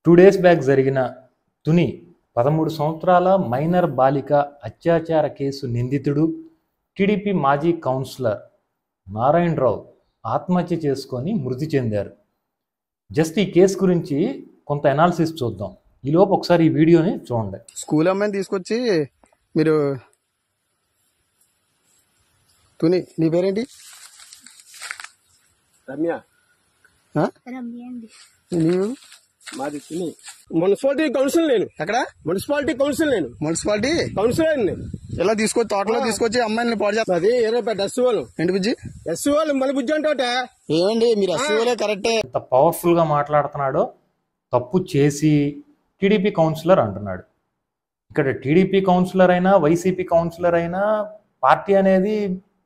2 days back జరిగిన తుని 13 సంవత్సరాల minor బాలిక అత్యాచార కేసు నిందితుడు టీడీపీ మాజీ కౌన్సిలర్ నారాయణరావు ఆత్మహత్య చేసుకొని మృతి చెందారు. జస్ట్ ఈ కేసు గురించి కొంత అనాలిసిస్ చూద్దాం. ఈలోపు ఒకసారి ఈ వీడియోని చూడండి. స్కూల్ అమ్మాయిని తీసుకొచ్చి మీరు తుని, నీ పేరేంటి? రమ్య. నీవు? మాది తుని. మున్సిపాలిటీ కౌన్సిల్ నేను. ఎక్కడ? మున్సిపాలిటీ కౌన్సిల్ నేను. మున్సిపాలిటీ కౌన్సిలర్ నేను. ఎలా తీసుకొచ్చి తోటలో తీసుకొచ్చి అమ్మాయిని పాడు చేస్తారు? అది 20 ఎస్సీ వాళ్ళు. ఏంటి బుజ్జి? ఎస్సీ వాళ్ళు మన బుజ్జి అంటే ఏమండి మీరు ఎస్సీ వాళ్ళే కరెక్టే. ఎంత పవర్ఫుల్గా మాట్లాడుతున్నాడో. తప్పు చేసి టీడీపీ కౌన్సిలర్ అంటున్నాడు. ఇక్కడ టీడీపీ కౌన్సిలర్ అయినా వైసీపీ కౌన్సిలర్ అయినా పార్టీ అనేది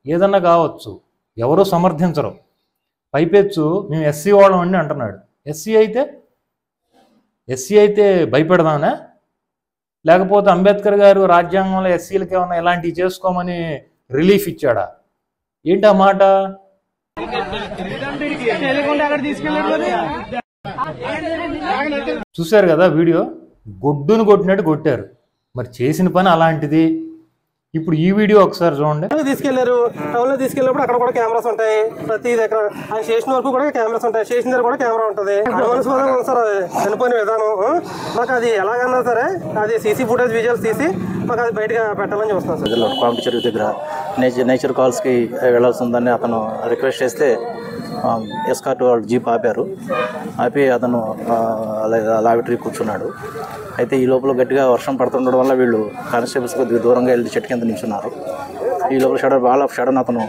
ఏదన్నా కావచ్చు, ఎవరూ సమర్థించరు. పైపెచ్చు మేము ఎస్సీ వాళ్ళం అండి అంటున్నాడు. ఎస్సీ అయితే భయపెడదామనే, లేకపోతే అంబేద్కర్ గారు రాజ్యాంగంలో ఎస్సీలకి ఏమన్నా ఇలాంటివి చేసుకోమని రిలీఫ్ ఇచ్చాడా? ఏంటి ఆ మాట? చూశారు కదా వీడియో, గొడ్డును కొట్టినట్టు కొట్టారు. మరి చేసిన పని అలాంటిది. ఇప్పుడు ఈ వీడియో ఒకసారి చూడండి. తీసుకెళ్లారు, టౌన్ లో తీసుకెళ్ళినప్పుడు అక్కడ కూడా కెమెరాస్ ఉంటాయి. ప్రతి దగ్గర ఆ స్టేషన్ వరకు కూడా కెమెరాస్ ఉంటాయి. స్టేషన్ దగ్గర కూడా కెమెరా ఉంటుంది. సార్ చనిపోయిన విధానం మాకు అది ఎలాగన్నా సరే అది సీసీ ఫుటేజ్ విజువల్స్ తీసి మాకు అది బయటగా పెట్టాలని చూస్తున్నాం సార్. కామెడీ చెరువు దగ్గర నేచర్ కాల్స్కి వెళ్లాల్సి ఉందని అతను రిక్వెస్ట్ చేస్తే ఎస్కార్ట్ వాళ్ళు జీప్ ఆపి అతను లాబరేటరీ కూర్చున్నాడు. అయితే ఈ లోపల గట్టిగా వర్షం పడుతుండడం వల్ల వీళ్ళు కానిస్టేబుల్స్ కొద్దిగా దూరంగా వెళ్ళి చెట్టు కింద నిల్చున్నారు. ఈ లోపల సడన్ అతను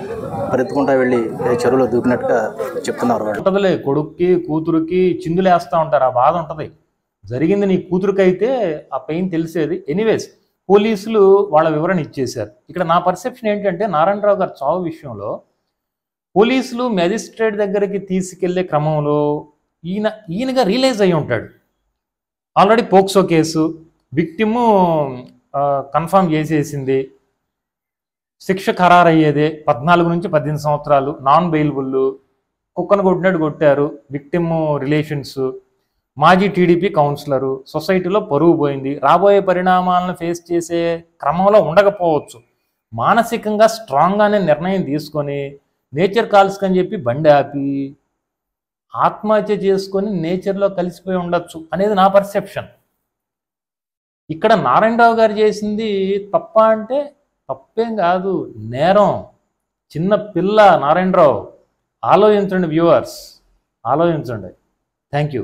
పరిగెత్తుకుంటా వెళ్ళి చెరువులో దూకినట్టుగా చెప్తున్నారు. ఉంటదిలే, కొడుక్కి కూతురుకి చిందులు వేస్తూ ఉంటారు, ఆ బాధ ఉంటుంది. జరిగింది నీ కూతురుకి అయితే ఆ పెయిన్ తెలిసేది. ఎనీవేస్, పోలీసులు వాళ్ళ వివరణ ఇచ్చేశారు. ఇక్కడ నా పర్సెప్షన్ ఏంటంటే, నారాయణరావు గారి చావు విషయంలో పోలీసులు మెజిస్ట్రేట్ దగ్గరికి తీసుకెళ్లే క్రమంలో ఈయనగా రియలైజ్ అయ్యి ఉంటాడు. Already POCSO case, victim confirm చేసేసింది, శిక్ష ఖరారయ్యేదే 14 నుంచి 18 సంవత్సరాలు, నాన్ బెయిలబుల్, కుక్కను కొట్టినట్టు కొట్టారు, విక్టిమ్ రిలేషన్స్, మాజీ టీడీపీ కౌన్సిలరు, సొసైటీలో పరువు పోయింది, రాబోయే పరిణామాలను ఫేస్ చేసే క్రమంలో ఉండకపోవచ్చు, మానసికంగా స్ట్రాంగ్గానే నిర్ణయం తీసుకొని నేచర్ కాల్స్కి అని చెప్పి బండి ఆపి ఆత్మహత్య చేసుకొని నేచర్లో కలిసిపోయి ఉండొచ్చు అనేది నా పర్సెప్షన్. ఇక్కడ నారాయణరావు గారు చేసింది తప్ప అంటే తప్పేం కాదు, నేరం. చిన్న పిల్ల నారాయణరావు. ఆలోచించండి వ్యూవర్స్, ఆలోచించండి. Thank you.